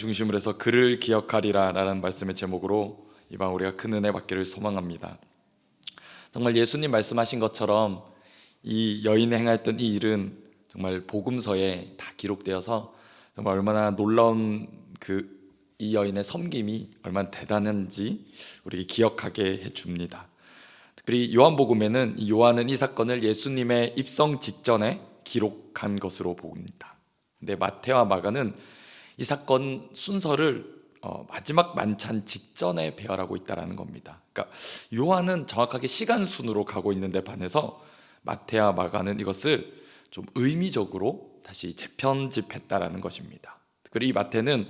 중심으로 해서 그를 기억하리라 라는 말씀의 제목으로 이방 우리가 큰 은혜 받기를 소망합니다. 정말 예수님 말씀하신 것처럼 이 여인이 행했던 이 일은 정말 복음서에 다 기록되어서 정말 얼마나 놀라운 이 여인의 섬김이 얼마나 대단한지 우리에게 기억하게 해줍니다. 특별히 요한복음에는 요한은 이 사건을 예수님의 입성 직전에 기록한 것으로 봅니다. 근데 마태와 마가는 이 사건 순서를 마지막 만찬 직전에 배열하고 있다는 겁니다. 그러니까 요한은 정확하게 시간 순으로 가고 있는데 반해서 마태와 마가는 이것을 좀 의미적으로 다시 재편집했다라는 것입니다. 특별히 이 마태는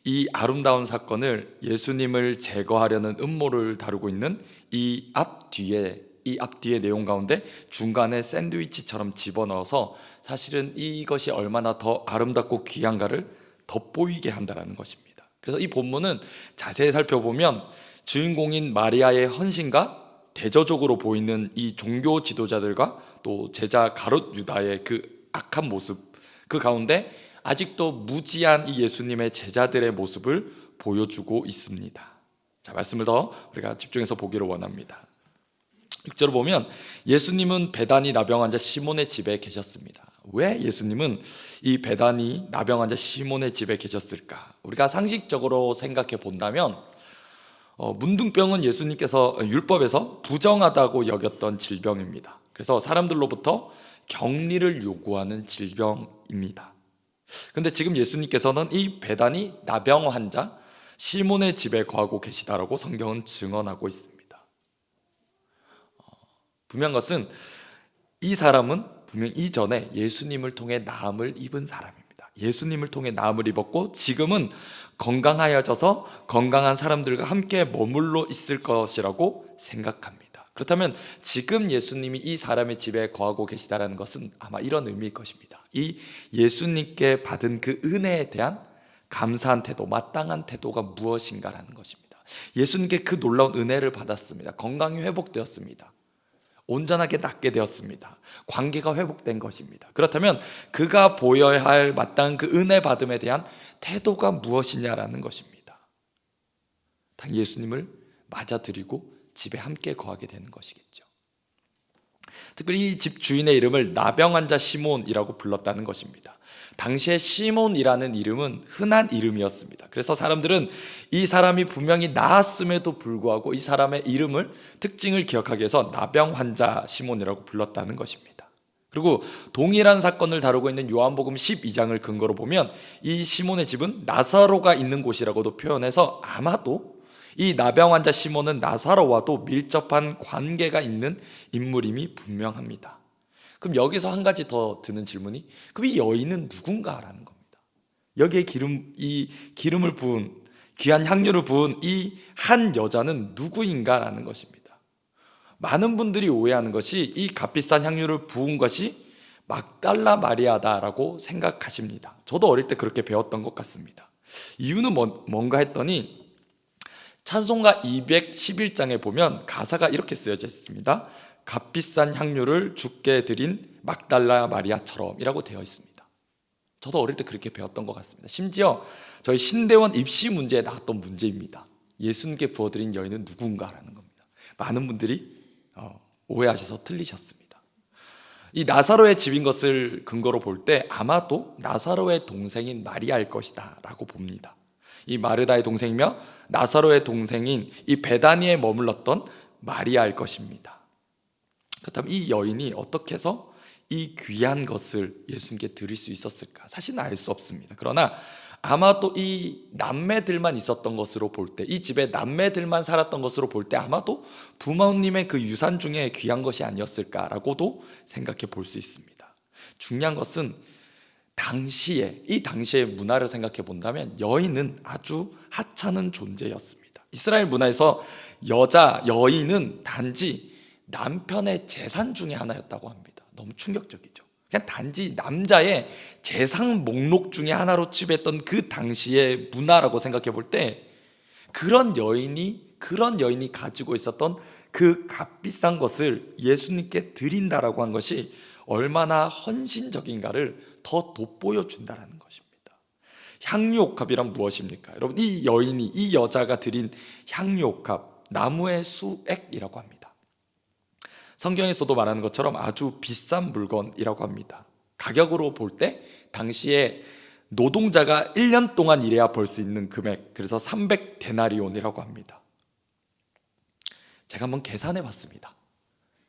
이 아름다운 사건을 예수님을 제거하려는 음모를 다루고 있는 이 앞뒤의 내용 가운데 중간에 샌드위치처럼 집어넣어서 사실은 이것이 얼마나 더 아름답고 귀한가를 돋보이게 한다는 것입니다. 그래서 이 본문은 자세히 살펴보면 주인공인 마리아의 헌신과 대조적으로 보이는 이 종교 지도자들과 또 제자 가롯 유다의 그 악한 모습, 그 가운데 아직도 무지한 이 예수님의 제자들의 모습을 보여주고 있습니다. 자, 말씀을 더 우리가 집중해서 보기를 원합니다. 6절을 보면 예수님은 베다니 나병 환자 시몬의 집에 계셨습니다. 왜 예수님은 이 베다니 나병 환자 시몬의 집에 계셨을까? 우리가 상식적으로 생각해 본다면 문둥병은 예수님께서 율법에서 부정하다고 여겼던 질병입니다. 그래서 사람들로부터 격리를 요구하는 질병입니다. 그런데 지금 예수님께서는 이 베다니 나병 환자 시몬의 집에 거하고 계시다라고 성경은 증언하고 있습니다. 분명한 것은 이 사람은 분명 이전에 예수님을 통해 나음을 입은 사람입니다. 예수님을 통해 나음을 입었고 지금은 건강하여져서 건강한 사람들과 함께 머물러 있을 것이라고 생각합니다. 그렇다면 지금 예수님이 이 사람의 집에 거하고 계시다는 것은 아마 이런 의미일 것입니다. 이 예수님께 받은 그 은혜에 대한 감사한 태도, 마땅한 태도가 무엇인가라는 것입니다. 예수님께 그 놀라운 은혜를 받았습니다. 건강이 회복되었습니다. 온전하게 낫게 되었습니다. 관계가 회복된 것입니다. 그렇다면 그가 보여야 할 마땅한 그 은혜 받음에 대한 태도가 무엇이냐라는 것입니다. 당 예수님을 맞아들이고 집에 함께 거하게 되는 것이겠죠. 특별히 이 집 주인의 이름을 나병 환자 시몬이라고 불렀다는 것입니다. 당시에 시몬이라는 이름은 흔한 이름이었습니다. 그래서 사람들은 이 사람이 분명히 나았음에도 불구하고 이 사람의 이름을, 특징을 기억하기 위해서 나병 환자 시몬이라고 불렀다는 것입니다. 그리고 동일한 사건을 다루고 있는 요한복음 12장을 근거로 보면 이 시몬의 집은 나사로가 있는 곳이라고도 표현해서 아마도 이 나병 환자 시몬은 나사로와도 밀접한 관계가 있는 인물임이 분명합니다. 그럼 여기서 한 가지 더 드는 질문이, 그럼 이 여인은 누군가라는 겁니다. 여기에 이 기름을 부은, 귀한 향유를 부은 이 한 여자는 누구인가라는 것입니다. 많은 분들이 오해하는 것이 이 값비싼 향유를 부은 것이 막달라 마리아다라고 생각하십니다. 저도 어릴 때 그렇게 배웠던 것 같습니다. 이유는 뭔가 했더니 찬송가 211장에 보면 가사가 이렇게 쓰여져 있습니다. 값비싼 향유를 주께 드린 막달라 마리아처럼 이라고 되어 있습니다. 저도 어릴 때 그렇게 배웠던 것 같습니다. 심지어 저희 신대원 입시 문제에 나왔던 문제입니다. 예수님께 부어드린 여인은 누군가라는 겁니다. 많은 분들이 오해하셔서 틀리셨습니다. 이 나사로의 집인 것을 근거로 볼 때 아마도 나사로의 동생인 마리아일 것이다 라고 봅니다. 이 마르다의 동생이며 나사로의 동생인 이 베다니에 머물렀던 마리아일 것입니다. 그렇다면 이 여인이 어떻게 해서 이 귀한 것을 예수님께 드릴 수 있었을까? 사실은 알 수 없습니다. 그러나 아마도 이 남매들만 있었던 것으로 볼 때, 이 집에 남매들만 살았던 것으로 볼 때 아마도 부모님의 그 유산 중에 귀한 것이 아니었을까라고도 생각해 볼 수 있습니다. 중요한 것은 이 당시의 문화를 생각해 본다면 여인은 아주 하찮은 존재였습니다. 이스라엘 문화에서 여인은 단지 남편의 재산 중에 하나였다고 합니다. 너무 충격적이죠. 그냥 단지 남자의 재산 목록 중에 하나로 취급했던 그 당시의 문화라고 생각해 볼 때 그런 여인이 가지고 있었던 그 값비싼 것을 예수님께 드린다라고 한 것이 얼마나 헌신적인가를 더 돋보여 준다는 것입니다. 향유옥합이란 무엇입니까? 여러분, 이 여인이, 이 여자가 드린 향유옥합, 나무의 수액이라고 합니다. 성경에서도 말하는 것처럼 아주 비싼 물건이라고 합니다. 가격으로 볼 때 당시에 노동자가 1년 동안 일해야 벌 수 있는 금액, 그래서 300데나리온이라고 합니다. 제가 한번 계산해 봤습니다.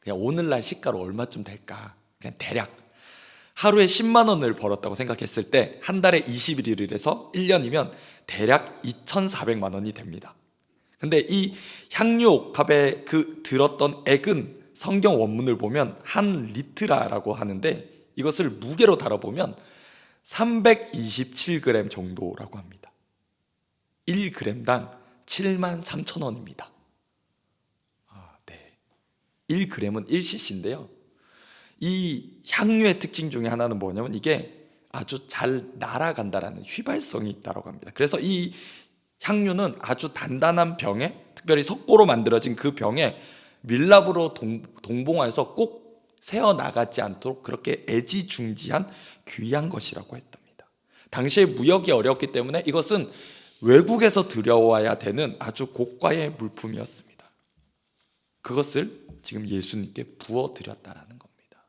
그냥 오늘날 시가로 얼마쯤 될까? 그냥 대략 하루에 10만 원을 벌었다고 생각했을 때 한 달에 21일을 해서 1년이면 대략 2,400만 원이 됩니다. 근데 이 향유옥합에 들었던 액은 성경 원문을 보면 한 리트라라고 하는데, 이것을 무게로 달아보면 327g 정도라고 합니다. 1g당 73,000원입니다. 1g은 1cc인데요. 이 향유의 특징 중에 하나는 뭐냐면 이게 아주 잘 날아간다라는 휘발성이 있다고 합니다. 그래서 이 향유는 아주 단단한 병에, 특별히 석고로 만들어진 그 병에 밀랍으로 동봉하여서 꼭 새어나가지 않도록 그렇게 애지중지한 귀한 것이라고 했답니다. 당시에 무역이 어렵기 때문에 이것은 외국에서 들여와야 되는 아주 고가의 물품이었습니다. 그것을 지금 예수님께 부어드렸다라는 겁니다.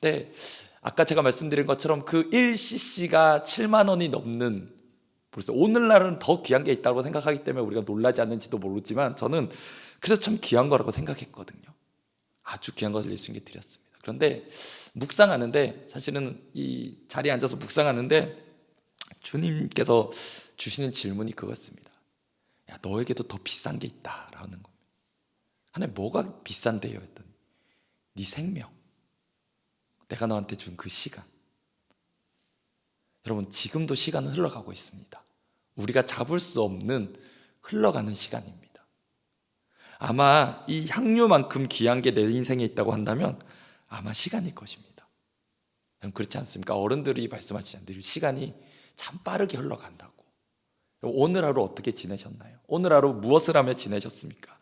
네, 아까 제가 말씀드린 것처럼 그 1cc가 7만 원이 넘는, 벌써 오늘날은 더 귀한 게 있다고 생각하기 때문에 우리가 놀라지 않는지도 모르지만 저는 그래서 참 귀한 거라고 생각했거든요. 아주 귀한 것을 예수님께 드렸습니다. 그런데 묵상하는데, 사실은 이 자리에 앉아서 묵상하는데 주님께서 주시는 질문이 그거였습니다. 야, 너에게도 더 비싼 게 있다라는 겁니다. 하나님, 뭐가 비싼데요? 했더니 네 생명, 내가 너한테 준 그 시간. 여러분, 지금도 시간은 흘러가고 있습니다. 우리가 잡을 수 없는 흘러가는 시간입니다. 아마 이 향유만큼 귀한 게 내 인생에 있다고 한다면 아마 시간일 것입니다. 그렇지 않습니까? 어른들이 말씀하시잖아요. 늘 시간이 참 빠르게 흘러간다고. 오늘 하루 어떻게 지내셨나요? 오늘 하루 무엇을 하며 지내셨습니까?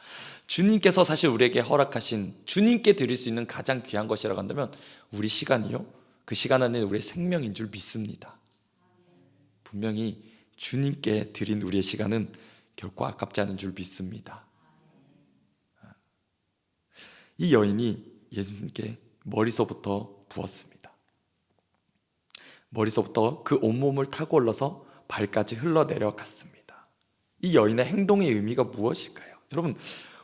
주님께서 사실 우리에게 허락하신, 주님께 드릴 수 있는 가장 귀한 것이라고 한다면 우리 시간이요, 그 시간 안에 우리의 생명인 줄 믿습니다. 분명히 주님께 드린 우리의 시간은 결코 아깝지 않은 줄 믿습니다. 이 여인이 예수님께 머리서부터 부었습니다. 머리서부터 그 온몸을 타고 올라서 발까지 흘러내려갔습니다. 이 여인의 행동의 의미가 무엇일까요? 여러분,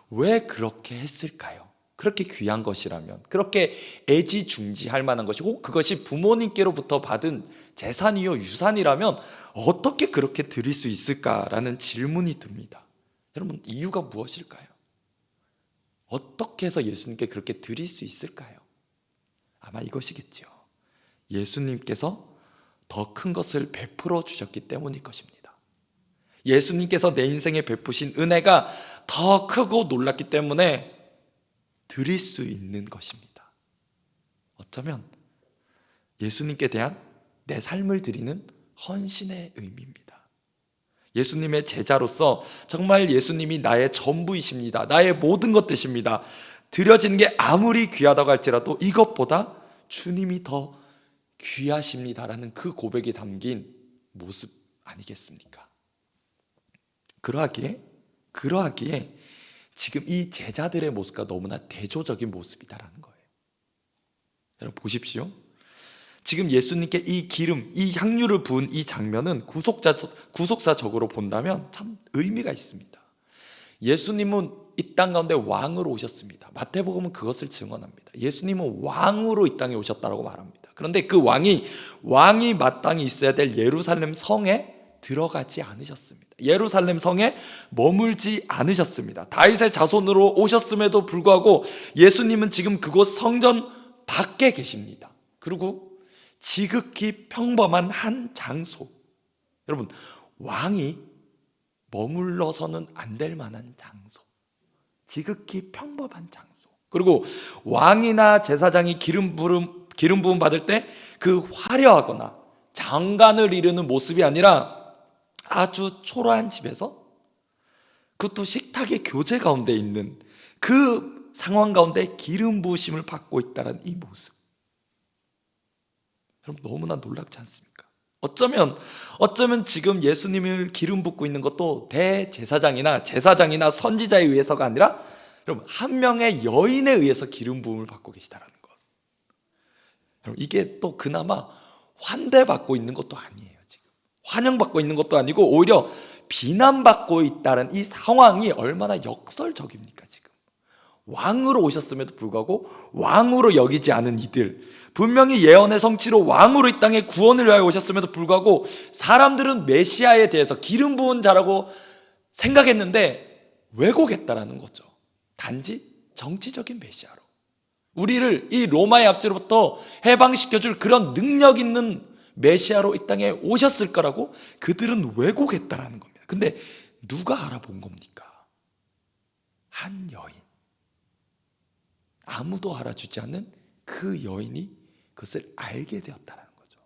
왜 그렇게 했을까요? 그렇게 귀한 것이라면, 그렇게 애지중지할 만한 것이고, 그것이 부모님께로부터 받은 재산이요 유산이라면 어떻게 그렇게 드릴 수 있을까라는 질문이 듭니다. 여러분, 이유가 무엇일까요? 어떻게 해서 예수님께 그렇게 드릴 수 있을까요? 아마 이것이겠죠. 예수님께서 더 큰 것을 베풀어 주셨기 때문일 것입니다. 예수님께서 내 인생에 베푸신 은혜가 더 크고 놀랐기 때문에 드릴 수 있는 것입니다. 어쩌면 예수님께 대한 내 삶을 드리는 헌신의 의미입니다. 예수님의 제자로서 정말 예수님이 나의 전부이십니다. 나의 모든 것 되십니다. 드려지는 게 아무리 귀하다고 할지라도 이것보다 주님이 더 귀하십니다라는 그 고백이 담긴 모습 아니겠습니까? 그러하기에 지금 이 제자들의 모습과 너무나 대조적인 모습이다라는 거예요. 여러분 보십시오. 지금 예수님께 이 기름, 이 향유를 부은 이 장면은 구속사적으로 본다면 참 의미가 있습니다. 예수님은 이 땅 가운데 왕으로 오셨습니다. 마태복음은 그것을 증언합니다. 예수님은 왕으로 이 땅에 오셨다고 말합니다. 그런데 그 왕이 마땅히 있어야 될 예루살렘 성에 들어가지 않으셨습니다. 예루살렘 성에 머물지 않으셨습니다. 다윗의 자손으로 오셨음에도 불구하고 예수님은 지금 그곳 성전 밖에 계십니다. 그리고 지극히 평범한 한 장소, 여러분, 왕이 머물러서는 안 될 만한 장소, 지극히 평범한 장소, 그리고 왕이나 제사장이 기름 부음 받을 때 그 화려하거나 장관을 이루는 모습이 아니라 아주 초라한 집에서, 그것도 식탁의 교제 가운데 있는 그 상황 가운데 기름 부으심을 받고 있다는 이 모습, 여러분 너무나 놀랍지 않습니까? 어쩌면 지금 예수님을 기름 붓고 있는 것도 대제사장이나 제사장이나 선지자에 의해서가 아니라 여러분 한 명의 여인에 의해서 기름 부음을 받고 계시다라는 것. 여러분 이게 또 그나마 환대받고 있는 것도 아니에요. 지금 환영받고 있는 것도 아니고 오히려 비난받고 있다는 이 상황이 얼마나 역설적입니까? 지금 왕으로 오셨음에도 불구하고 왕으로 여기지 않은 이들, 분명히 예언의 성취로 왕으로 이 땅에 구원을 위하여 오셨음에도 불구하고 사람들은 메시아에 대해서 기름 부은 자라고 생각했는데 왜곡했다라는 거죠. 단지 정치적인 메시아로 우리를 이 로마의 압제로부터 해방시켜줄 그런 능력 있는 메시아로 이 땅에 오셨을 거라고 그들은 왜곡했다라는 겁니다. 근데 누가 알아본 겁니까? 한 여인, 아무도 알아주지 않는 그 여인이 그것을 알게 되었다는 거죠.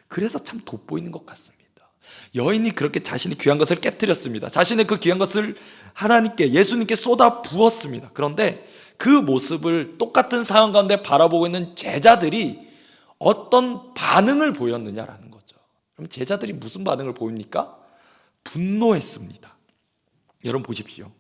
그래서 참 돋보이는 것 같습니다. 여인이 그렇게 자신이 귀한 것을 깨뜨렸습니다. 자신의 그 귀한 것을 하나님께, 예수님께 쏟아 부었습니다. 그런데 그 모습을 똑같은 상황 가운데 바라보고 있는 제자들이 어떤 반응을 보였느냐라는 거죠. 그럼 제자들이 무슨 반응을 보입니까? 분노했습니다. 여러분 보십시오.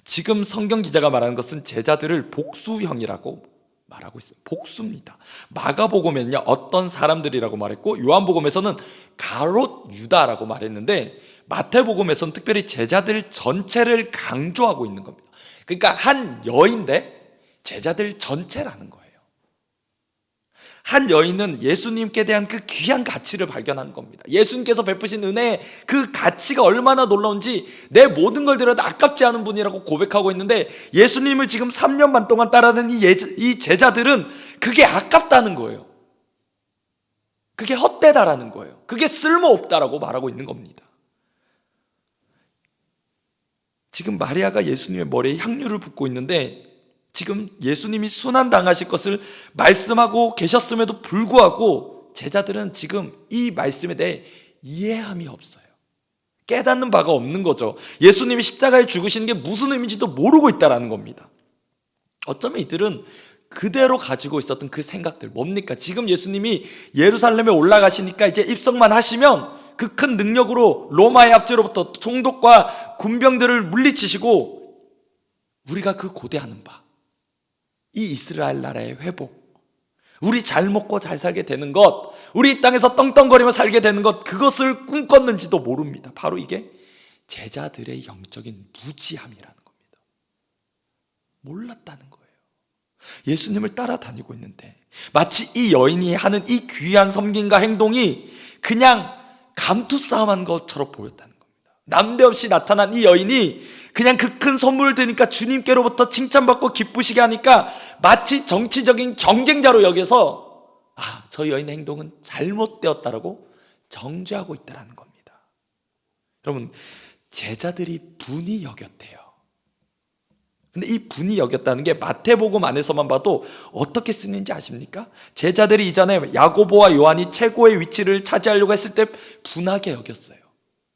지금 성경 기자가 말하는 것은 제자들을 복수형이라고 말하고 있어요. 복수입니다. 마가복음에는요 어떤 사람들이라고 말했고, 요한복음에서는 가롯 유다라고 말했는데, 마태복음에서는 특별히 제자들 전체를 강조하고 있는 겁니다. 그러니까 한 여인데 제자들 전체라는 거예요. 한 여인은 예수님께 대한 그 귀한 가치를 발견한 겁니다. 예수님께서 베푸신 은혜의 그 가치가 얼마나 놀라운지 내 모든 걸 들여도 아깝지 않은 분이라고 고백하고 있는데, 예수님을 지금 3년 반 동안 따라다닌 이 제자들은 그게 아깝다는 거예요. 그게 헛되다라는 거예요. 그게 쓸모없다라고 말하고 있는 겁니다. 지금 마리아가 예수님의 머리에 향유를 붓고 있는데, 지금 예수님이 순환당하실 것을 말씀하고 계셨음에도 불구하고 제자들은 지금 이 말씀에 대해 이해함이 없어요. 깨닫는 바가 없는 거죠. 예수님이 십자가에 죽으시는 게 무슨 의미인지도 모르고 있다는 겁니다. 어쩌면 이들은 그대로 가지고 있었던 그 생각들, 뭡니까? 지금 예수님이 예루살렘에 올라가시니까 이제 입성만 하시면 그 큰 능력으로 로마의 압제로부터 총독과 군병들을 물리치시고 우리가 그 고대하는 바, 이 이스라엘 나라의 회복, 우리 잘 먹고 잘 살게 되는 것, 우리 이 땅에서 떵떵거리며 살게 되는 것, 그것을 꿈꿨는지도 모릅니다. 바로 이게 제자들의 영적인 무지함이라는 겁니다. 몰랐다는 거예요. 예수님을 따라다니고 있는데 마치 이 여인이 하는 이 귀한 섬김과 행동이 그냥 감투싸움한 것처럼 보였다는 겁니다. 남대없이 나타난 이 여인이 그냥 그 큰 선물을 드니까 주님께로부터 칭찬받고 기쁘시게 하니까 마치 정치적인 경쟁자로 여겨서 저 여인의 행동은 잘못되었다라고 정죄하고 있다는 겁니다. 여러분, 제자들이 분이 여겼대요. 근데 이 분이 여겼다는 게 마태복음 안에서만 봐도 어떻게 쓰는지 아십니까? 제자들이 이전에 야고보와 요한이 최고의 위치를 차지하려고 했을 때 분하게 여겼어요.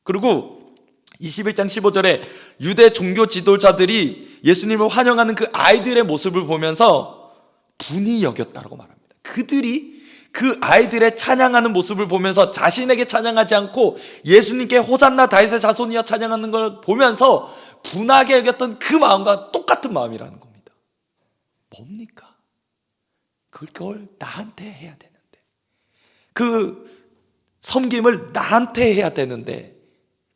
그리고 21장 15절에 유대 종교 지도자들이 예수님을 환영하는 그 아이들의 모습을 보면서 분이 여겼다고 말합니다. 그들이 그 아이들의 찬양하는 모습을 보면서 자신에게 찬양하지 않고 예수님께 호산나 다윗의 자손이여 찬양하는 걸 보면서 분하게 여겼던 그 마음과 똑같은 마음이라는 겁니다. 뭡니까? 그걸 나한테 해야 되는데, 그 섬김을 나한테 해야 되는데,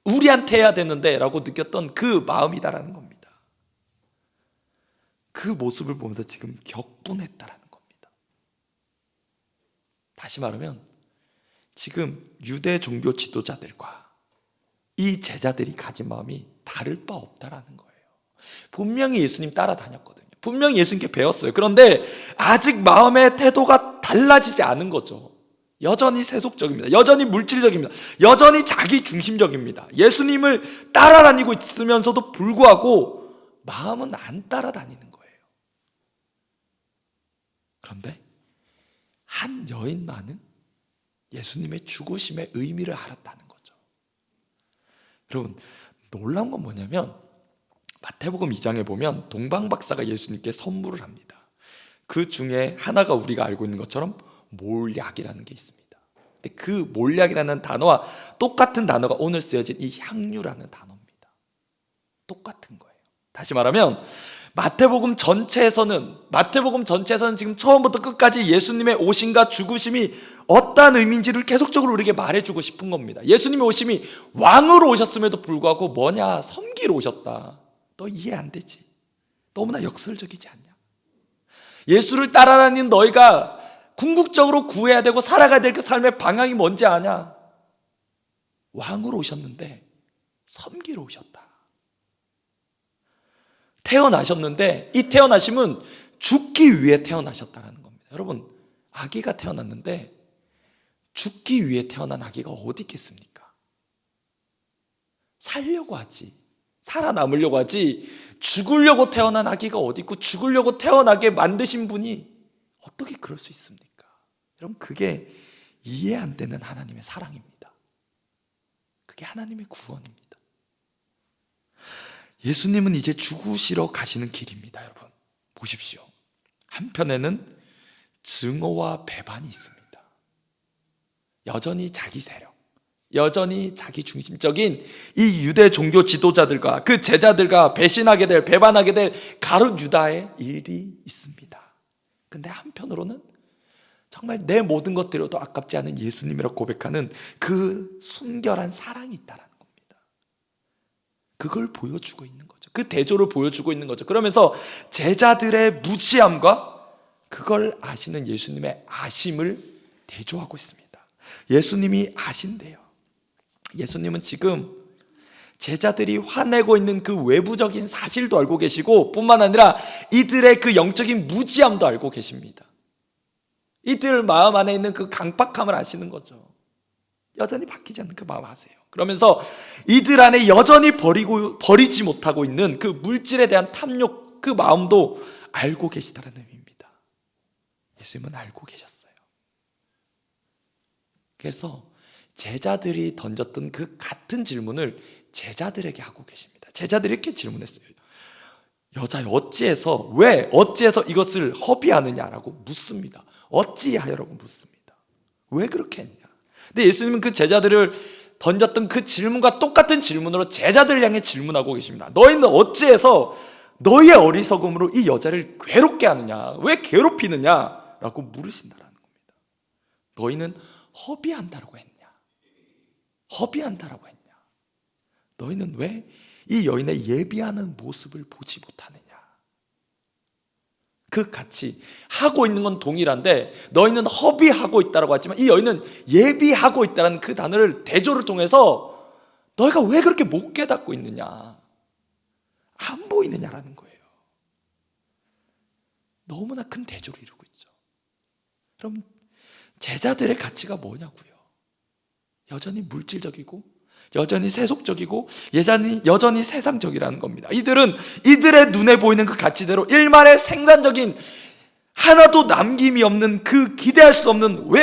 우리한테 해야 되는데 라고 느꼈던 그 마음이다라는 겁니다. 그 모습을 보면서 지금 격분했다라는 겁니다. 다시 말하면 지금 유대 종교 지도자들과 이 제자들이 가진 마음이 다를 바 없다라는 거예요. 분명히 예수님 따라다녔거든요. 분명히 예수님께 배웠어요. 그런데 아직 마음의 태도가 달라지지 않은 거죠. 여전히 세속적입니다. 여전히 물질적입니다. 여전히 자기 중심적입니다. 예수님을 따라다니고 있으면서도 불구하고 마음은 안 따라다니는 거예요. 그런데 한 여인만은 예수님의 죽으심의 의미를 알았다는 거죠. 여러분, 놀라운 건 뭐냐면 마태복음 2장에 보면 동방박사가 예수님께 선물을 합니다. 그 중에 하나가 우리가 알고 있는 것처럼 몰약이라는 게 있습니다. 근데 그 몰약이라는 단어와 똑같은 단어가 오늘 쓰여진 이 향유라는 단어입니다. 똑같은 거예요. 다시 말하면 마태복음 전체에서는 지금 처음부터 끝까지 예수님의 오심과 죽으심이 어떠한 의미인지를 계속적으로 우리에게 말해주고 싶은 겁니다. 예수님의 오심이 왕으로 오셨음에도 불구하고 뭐냐? 섬기러 오셨다. 너 이해 안 되지? 너무나 역설적이지 않냐? 예수를 따라다니는 너희가 궁극적으로 구해야 되고 살아가야 될 그 삶의 방향이 뭔지 아냐? 왕으로 오셨는데 섬기러 오셨다. 태어나셨는데 이 태어나심은 죽기 위해 태어나셨다는 겁니다. 여러분, 아기가 태어났는데 죽기 위해 태어난 아기가 어디 있겠습니까? 살려고 하지, 살아남으려고 하지, 죽으려고 태어난 아기가 어디 있고 죽으려고 태어나게 만드신 분이 어떻게 그럴 수 있습니까? 여러분, 그게 이해 안 되는 하나님의 사랑입니다. 그게 하나님의 구원입니다. 예수님은 이제 죽으시러 가시는 길입니다. 여러분, 보십시오. 한편에는 증오와 배반이 있습니다. 여전히 자기 세력, 여전히 자기 중심적인 이 유대 종교 지도자들과 그 제자들과 배반하게 될 가룟 유다의 일이 있습니다. 근데 한편으로는 정말 내 모든 것들로도 아깝지 않은 예수님이라고 고백하는 그 순결한 사랑이 있다는 겁니다. 그걸 보여주고 있는 거죠. 그 대조를 보여주고 있는 거죠. 그러면서 제자들의 무지함과 그걸 아시는 예수님의 아심을 대조하고 있습니다. 예수님이 아신대요. 예수님은 지금 제자들이 화내고 있는 그 외부적인 사실도 알고 계시고 뿐만 아니라 이들의 그 영적인 무지함도 알고 계십니다. 이들 마음 안에 있는 그 강박함을 아시는 거죠. 여전히 바뀌지 않는 그 마음 아세요. 그러면서 이들 안에 여전히 버리지 못하고 있는 그 물질에 대한 탐욕, 그 마음도 알고 계시다는 의미입니다. 예수님은 알고 계셨어요. 그래서 제자들이 던졌던 그 같은 질문을 제자들에게 하고 계십니다. 제자들이 이렇게 질문했어요. 여자여, 어찌해서 이것을 허비하느냐라고 묻습니다. 어찌하여라고 묻습니다. 왜 그렇게 했냐? 근데 예수님은 그 제자들을 던졌던 그 질문과 똑같은 질문으로 제자들을 향해 질문하고 계십니다. 너희는 어찌해서 너희의 어리석음으로 이 여자를 괴롭게 하느냐? 왜 괴롭히느냐? 라고 물으신다는 겁니다. 너희는 허비한다라고 했냐? 허비한다라고 했냐? 너희는 왜 이 여인의 예비하는 모습을 보지 못하느냐? 그 같이 하고 있는 건 동일한데 너희는 허비하고 있다라고 했지만 이 여인은 예비하고 있다는 그 단어를 대조를 통해서 너희가 왜 그렇게 못 깨닫고 있느냐? 안 보이느냐라는 거예요. 너무나 큰 대조를 이루고 있죠. 그럼 제자들의 가치가 뭐냐고요? 여전히 물질적이고 여전히 세속적이고 여전히 세상적이라는 겁니다. 이들은 이들의 눈에 보이는 그 가치대로 일말의 생산적인 하나도 남김이 없는 그 기대할 수 없는 왜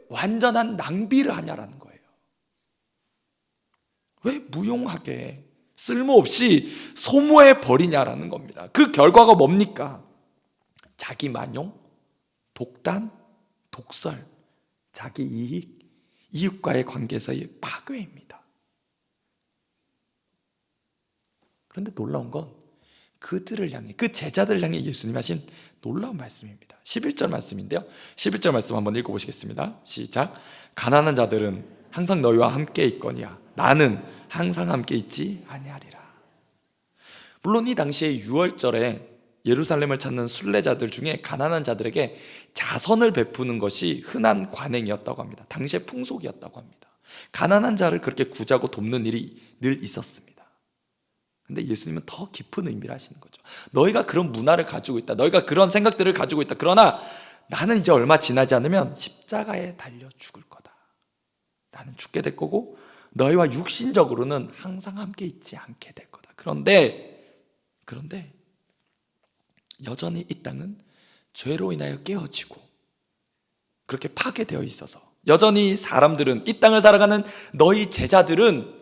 완전한 낭비를 하냐라는 거예요. 왜 무용하게 쓸모없이 소모해 버리냐라는 겁니다. 그 결과가 뭡니까? 자기 만용, 독단, 독설, 자기 이익, 이웃과의 관계에서의 파괴입니다. 그런데 놀라운 건 그들을 향해, 그 제자들을 향해 예수님이 하신 놀라운 말씀입니다. 11절 말씀인데요, 11절 말씀 한번 읽어보시겠습니다. 시작. 가난한 자들은 항상 너희와 함께 있거니와 나는 항상 함께 있지 아니하리라. 물론 이 당시에 유월절에 예루살렘을 찾는 순례자들 중에 가난한 자들에게 자선을 베푸는 것이 흔한 관행이었다고 합니다. 당시의 풍속이었다고 합니다. 가난한 자를 그렇게 구제하고 돕는 일이 늘 있었습니다. 근데 예수님은 더 깊은 의미를 하시는 거죠. 너희가 그런 문화를 가지고 있다, 너희가 그런 생각들을 가지고 있다, 그러나 나는 이제 얼마 지나지 않으면 십자가에 달려 죽을 거다. 나는 죽게 될 거고 너희와 육신적으로는 항상 함께 있지 않게 될 거다. 그런데 여전히 이 땅은 죄로 인하여 깨어지고 그렇게 파괴되어 있어서 여전히 사람들은, 이 땅을 살아가는 너희 제자들은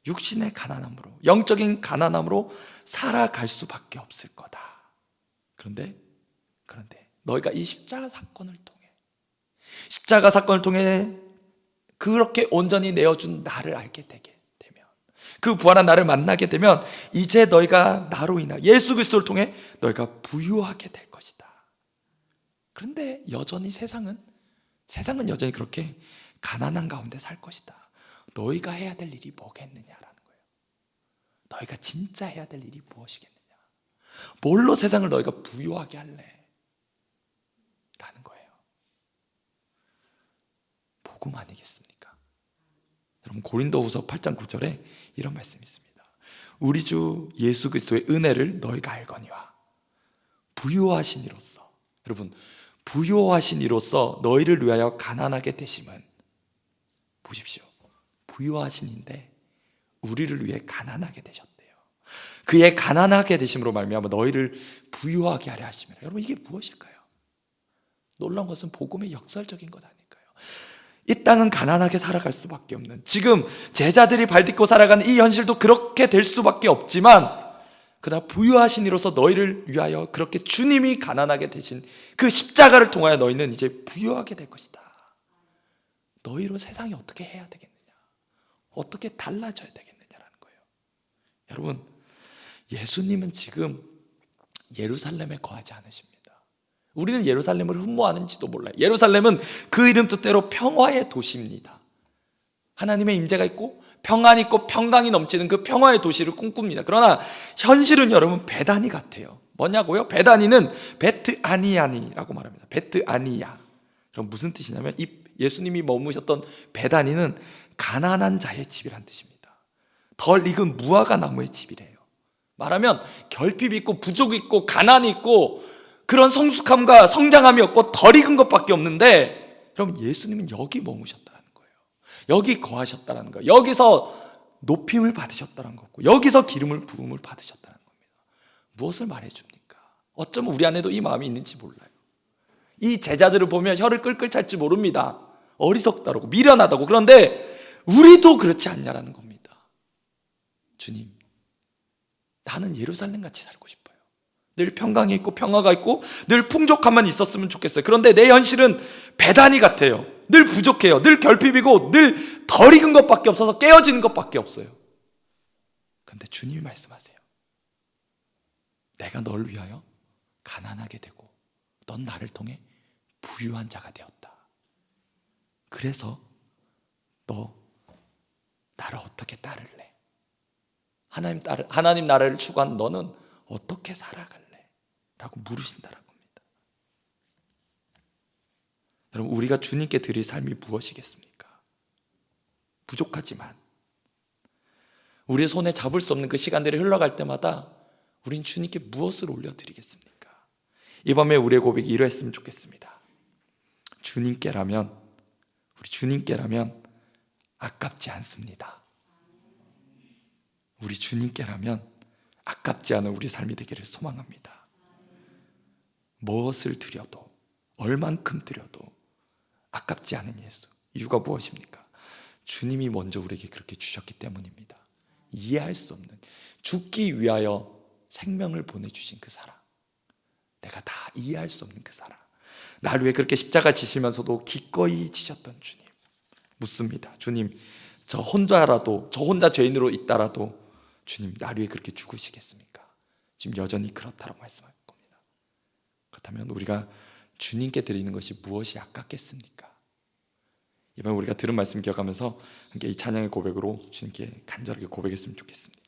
육신의 가난함으로, 영적인 가난함으로 살아갈 수밖에 없을 거다. 그런데 너희가 이 십자가 사건을 통해 그렇게 온전히 내어준 나를 알게 되게 되면, 그 부활한 나를 만나게 되면 이제 너희가 나로 인하 예수 그리스도를 통해 너희가 부유하게 될 것이다. 그런데 여전히 세상은 여전히 그렇게 가난한 가운데 살 것이다. 너희가 해야 될 일이 뭐겠느냐라는 거예요. 너희가 진짜 해야 될 일이 무엇이겠느냐? 뭘로 세상을 너희가 부유하게 할래? 라는 거예요. 복음 아니겠습니까? 여러분, 고린도후서 8장 9절에 이런 말씀이 있습니다. 우리 주 예수 그리스도의 은혜를 너희가 알거니와 부유하신 이로써, 여러분, 부유하신 이로써 너희를 위하여 가난하게 되심은, 보십시오, 부유하신인데 우리를 위해 가난하게 되셨대요. 그의 가난하게 되심으로 말미암아 너희를 부유하게 하려 하시면, 여러분, 이게 무엇일까요? 놀라운 것은 복음의 역설적인 것 아닐까요? 이 땅은 가난하게 살아갈 수밖에 없는, 지금 제자들이 발딛고 살아가는 이 현실도 그렇게 될 수밖에 없지만, 그러나 부유하신 이로서 너희를 위하여 그렇게 주님이 가난하게 되신 그 십자가를 통하여 너희는 이제 부유하게 될 것이다. 너희로 세상이 어떻게 해야 되겠느냐? 어떻게 달라져야 되겠느냐라는 거예요. 여러분, 예수님은 지금 예루살렘에 거하지 않으십니다. 우리는 예루살렘을 흠모하는지도 몰라요. 예루살렘은 그 이름 뜻대로 평화의 도시입니다. 하나님의 임재가 있고 평안이 있고 평강이 넘치는 그 평화의 도시를 꿈꿉니다. 그러나 현실은 여러분 베다니 같아요. 뭐냐고요? 베다니는 베트아니아니라고 말합니다. 베트아니야. 그럼 무슨 뜻이냐면, 이 예수님이 머무셨던 베다니는 가난한 자의 집이란 뜻입니다. 덜 익은 무화과 나무의 집이래요. 말하면 결핍이 있고 부족이 있고 가난이 있고 그런 성숙함과 성장함이 없고 덜 익은 것밖에 없는데, 그럼 예수님은 여기 머무셨다는 거예요. 여기 거하셨다는 거예요. 여기서 높임을 받으셨다는 거고, 여기서 기름을 부음을 받으셨다는 겁니다. 무엇을 말해줍니까? 어쩌면 우리 안에도 이 마음이 있는지 몰라요. 이 제자들을 보면 혀를 끌끌 찰지 모릅니다. 어리석다고 미련하다고. 그런데 우리도 그렇지 않냐라는 겁니다. 주님, 나는 예루살렘 같이 살고 싶어요. 늘 평강이 있고 평화가 있고 늘 풍족함만 있었으면 좋겠어요. 그런데 내 현실은 베다니 같아요. 늘 부족해요. 늘 결핍이고 늘 덜 익은 것밖에 없어서 깨어지는 것밖에 없어요. 그런데 주님이 말씀하세요. 내가 널 위하여 가난하게 되고 넌 나를 통해 부유한 자가 되었다. 그래서 너 나를 어떻게 따를래? 하나님 나라를 추구하는 너는 어떻게 살아갈래? 라고 물으신다는 겁니다. 여러분, 우리가 주님께 드릴 삶이 무엇이겠습니까? 부족하지만 우리의 손에 잡을 수 없는 그 시간들이 흘러갈 때마다 우린 주님께 무엇을 올려드리겠습니까? 이 밤에 우리의 고백이 이러했으면 좋겠습니다. 우리 주님께라면 아깝지 않습니다. 우리 주님께라면 아깝지 않은 우리 삶이 되기를 소망합니다. 무엇을 드려도, 얼만큼 드려도 아깝지 않은 예수. 이유가 무엇입니까? 주님이 먼저 우리에게 그렇게 주셨기 때문입니다. 이해할 수 없는, 죽기 위하여 생명을 보내주신 그 사랑, 내가 다 이해할 수 없는 그 사랑, 나를 위해 그렇게 십자가 지시면서도 기꺼이 지셨던 주님. 묻습니다. 주님, 저 혼자 죄인으로 있다라도 주님, 나를 위해 그렇게 죽으시겠습니까? 지금 여전히 그렇다고 말씀할 겁니다. 그렇다면 우리가 주님께 드리는 것이 무엇이 아깝겠습니까? 이번 우리가 들은 말씀 기억하면서 함께 이 찬양의 고백으로 주님께 간절하게 고백했으면 좋겠습니다.